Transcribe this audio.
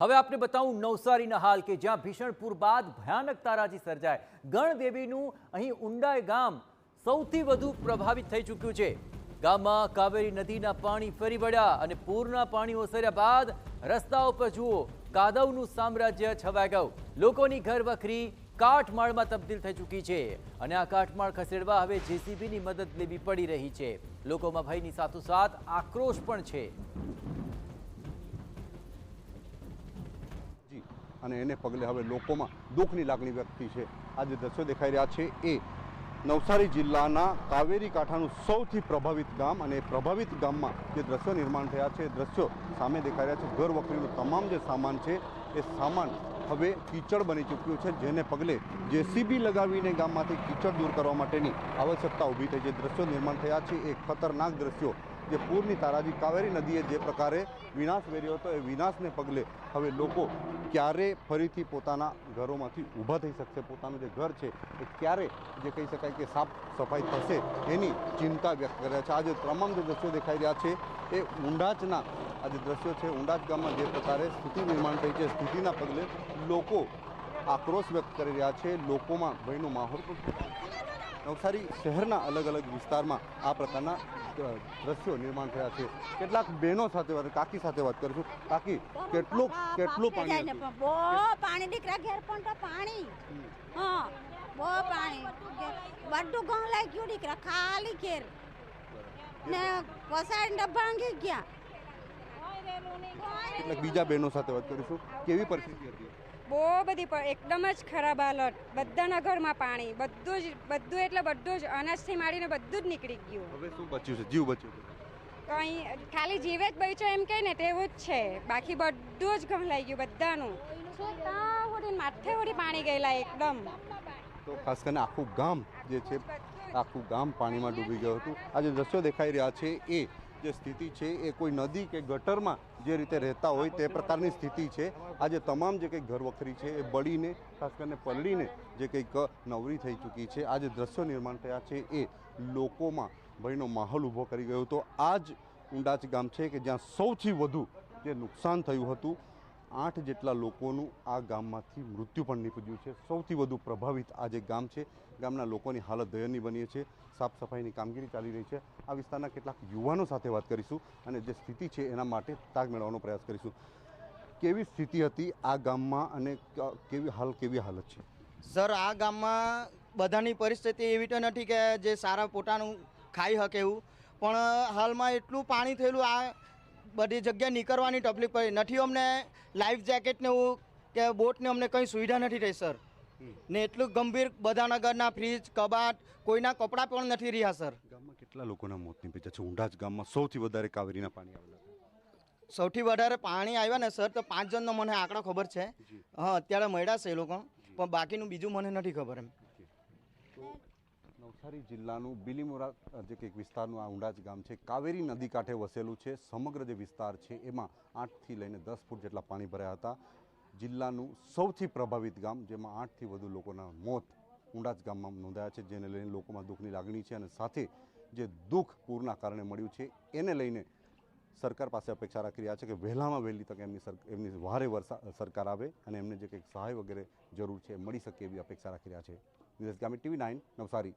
હવે આપને બતાવું નવસારીના હાલ કે જ્યાં ભીષણ પૂર બાદ ભયાનક તારાજી સર્જાય। ગણદેવીનું અહીં ઉંડાઈ ગામ સૌથી વધુ પ્રભાવિત થઈ ચૂક્યું છે। ગામમાં કાવેરી નદીના પાણી ફરી વળ્યા અને પૂરના પાણી ઓસર્યા બાદ રસ્તાઓ પર જુઓ કાદવનું સામ્રાજ્ય છવાઈ ગયું। લોકોની ઘર વખરી કાટમાળમાં તબદીલ થઈ ચૂકી છે અને આ કાટમાળ ખસેડવા હવે જેસીબીની મદદ લેવી પડી રહી છે। લોકોમાં ભયની સાથોસાથ આક્રોશ પણ છે। અને એને પગલે હવે લોકોમાં દુઃખની લાગણી વ્યક્ત થઈ છે। આજે દ્રશ્યો દેખાઈ રહ્યા છે એ નવસારી જિલ્લાના કાવેરી કાંઠાનું સૌથી પ્રભાવિત ગામ અને પ્રભાવિત ગામમાં જે દ્રશ્યો નિર્માણ થયા છે દ્રશ્યો સામે દેખાઈ રહ્યા છે। ઘર વખરીનું તમામ જે સામાન છે એ સામાન હવે કીચડ બની ચૂક્યું છે, જેને પગલે જેસીબી લગાવીને ગામમાંથી કીચડ દૂર કરવા માટેની આવશ્યકતા ઊભી થઈ છે। દ્રશ્યો નિર્માણ થયા છે એ ખતરનાક દ્રશ્યો જે પૂરની તારાજી કાવેરી નદીએ જે પ્રકારે વિનાશ વેર્યો હતો એ વિનાશને પગલે હવે લોકો ક્યારે ફરીથી પોતાના ઘરોમાંથી ઊભા થઈ શકશે, પોતાનું જે ઘર છે એ ક્યારે જે કહી શકાય કે સાફ સફાઈ થશે એની ચિંતા વ્યક્ત કર્યા છે। આજે તમામ જે દ્રશ્યો દેખાઈ રહ્યા છે એ ઊંડાચના આ જે દ્રશ્યો છે ઊંડાચ ગામમાં જે પ્રકારે સ્થિતિ નિર્માણ થઈ છે સ્થિતિના પગલે લોકો આક્રોશ વ્યક્ત કરી રહ્યા છે। લોકોમાં ભયનો માહોલ પણ નવસારી શહેરના અલગ અલગ વિસ્તારમાં આ પ્રકારના દ્રશ્યો નિર્માણ થયા છે। કેટલાક બહેનો સાથે વાત, કાકી સાથે વાત કરીશું। કાકી, કેટલું પાણી? બહુ પાણી દીકરા ઘેર પણ તો પાણી, હા બહુ પાણી, બધું ઘઉં લઈ ગયું દીકરા, ખાલી ઘેર ને પસાડીને ભાંગી ગયા। કેટલાક બીજા બહેનો સાથે વાત કરીશું। કેવી પરિસ્થિતિ હતી? બહુ બધી એકદમ જ ખરાબ હાલત, બધાના ઘરમાં પાણી, બધું એટલે બધું જ અનાજથી માંડીને બધું જ નીકળી ગયું। હવે શું બચ્યું છે? જીવ બચ્યો છે? કંઈ ખાલી જીવે જ બચ્યો એમ કહે ને તેવું જ છે, બાકી બધું જ ગંભલાઈ ગયું બધાનું। ત્યાં હોડી માથે હોડી પાણી ગયેલા એકદમ। તો ખાસ કરીને આખું ગામ જે છે આખું ગામ પાણીમાં ડૂબી ગયું હતું। આ જે દ્રશ્યો દેખાઈ રહ્યા છે એ જે સ્થિતિ છે એ કોઈ નદી કે ગટરમાં જે રીતે રહેતા હોય તે પ્રકારની સ્થિતિ છે। આજે તમામ જે કંઈક ઘર વખરી છે એ બળીને ખાસ કરીને પલળીને જે કંઈક નવરી થઈ ચૂકી છે। આ જે દ્રશ્યો નિર્માણ થયા છે એ લોકોમાં ભયનો માહોલ ઊભો કરી ગયો હતો। આ જ ઊંડાચ ગામ છે કે જ્યાં સૌથી વધુ જે નુકસાન થયું હતું, 8 જેટલા લોકોનું આ ગામમાંથી મૃત્યુ પણ નીપજ્યું છે। સૌથી વધુ પ્રભાવિત આ જે ગામ છે, ગામના લોકોની હાલત દયનીય બની છે। સાફ સફાઈની કામગીરી ચાલી રહી છે। આ વિસ્તારના કેટલાક યુવાનો સાથે વાત કરીશું અને જે સ્થિતિ છે એના માટે તાગ મેળવવાનો પ્રયાસ કરીશું। કેવી સ્થિતિ હતી આ ગામમાં અને કેવી હાલત છે? સર, આ ગામમાં બધાની પરિસ્થિતિ એવી તો નથી કે જે સારા પોતાનું ખાઈ શકે એવું, પણ હાલમાં એટલું પાણી થયેલું, આ બધી જગ્યાએ નીકળવાની તકલીફ પડી નથી। અમને લાઈફ જેકેટ ને એવું કે બોટને અમને કંઈ સુવિધા નથી થઈ સર, ને એટલું ગંભીર બધાના ઘરના ફ્રીજ, કબાટ, કોઈના કપડાં પણ નથી રહ્યા સર। ગામમાં કેટલા લોકોના મોત નીપજ્યા છે? ઊંડાચ ગામમાં સૌથી વધારે કાવેરીના પાણી આવેલા છે? સૌથી વધારે પાણી આવ્યા ને સર તો 5 જણનો મને આંકડો ખબર છે। હા, અત્યારે મળ્યા છે એ લોકો, પણ બાકીનું બીજું મને નથી ખબર એમ। નવસારી જિલ્લાનું બિલીમોરા જે કંઈક વિસ્તારનું આ ઊંડાચ ગામ છે, કાવેરી નદી કાંઠે વસેલું છે। સમગ્ર જે વિસ્તાર છે એમાં 8થી લઈને 10 ફૂટ જેટલા પાણી ભરાયા હતા। જિલ્લાનું સૌથી પ્રભાવિત ગામ, જેમાં 8થી વધુ લોકોના મોત ઊંડાચ ગામમાં નોંધાયા છે, જેને લઈને લોકોમાં દુઃખની લાગણી છે અને સાથે જે દુઃખ પૂરના કારણે મળ્યું છે એને લઈને સરકાર પાસે અપેક્ષા રાખી રહ્યા છે કે વહેલામાં વહેલી તકે એમની વહારે સરકાર આવે અને એમને જે કંઈક સહાય વગેરે જરૂર છે એ મળી શકે એવી અપેક્ષા રાખી રહ્યા છે। નિલેશ ગામી, TV9 નવસારી।